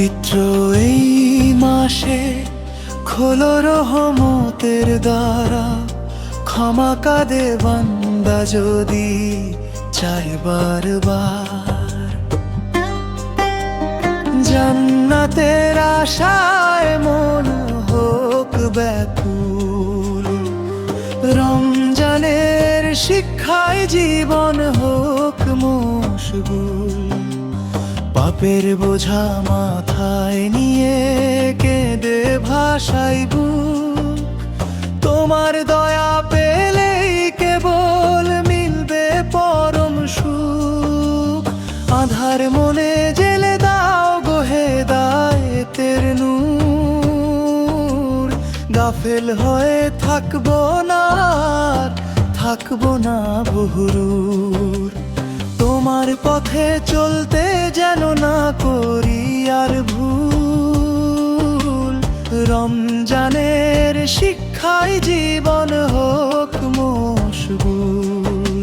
পবিত্র এই মাসে খোলো রহমতের দ্বারা, ক্ষমা কাঁদে বান্দা যদি চায় বারবার। জান্নাতের আশায় মন হোক ব্যাকুল, রমজানের শিক্ষায় জীবন হোক মশগুল। পাপের বোঝা মাথায় নিয়ে কেঁদে ভাসাই বুক, তোমার দয়া পেলেই কেবল মিলবে পরম সুখ। আধার মনে জেলে দাও গো হেদায়েতের নূর, গাফেল হয়ে থাকবো না আর থাকবো না বহুদূর। তোমার পথে চলতে যেন না করি আর ভুল, রমজানের শিক্ষায় জীবন হোক মশগুল।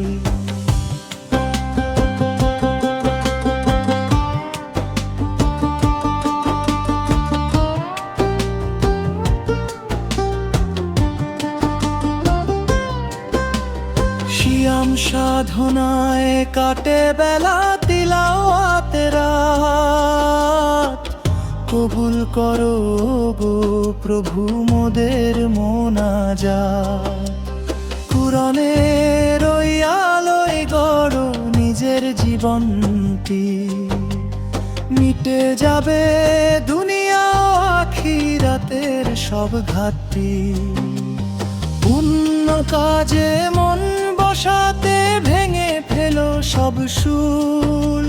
সিয়াম সাধনায় কাটে বেলা তিলাওয়াতে রাত, কবুল করো গো প্রভু মোদের মোনাজাত। কুরআনের ওই আলোয় গড়ো নিজের জীবনটি, মিটে যাবে দুনিয়া আখিরাতের সব ঘাটতি। পুণ্য কাজে মন বসাতে ভেঙে ফেলো সব শুল,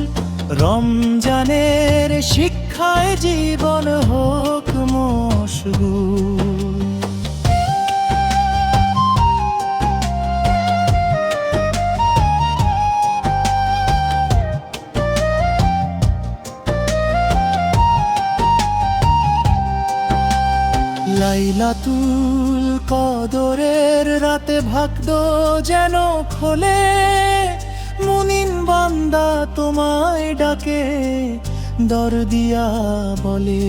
রমজানের শিক্ষায় জীবন হোক মশগুল। লাইলাতুল কদরের রাতে ভাগ্য যেন খোলে, মুনিন বান্দা তোমায় ডাকে দর দিয়া বলে।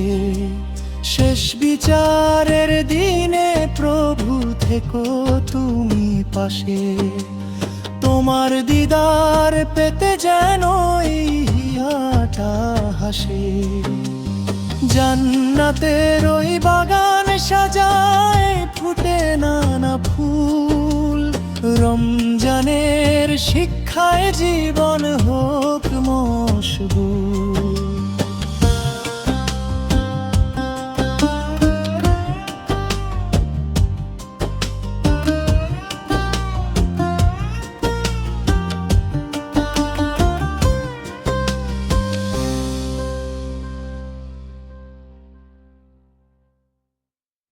শেষ বিচারের দিনে প্রভু থেকো তুমি পাশে, তোমার দিদার পেতে যেন এই হিয়াটা হাসে। জান্নাতের ওই বাগান সাজায় ফুটে নানা ফুল, রমজানের শিক্ষায় জীবন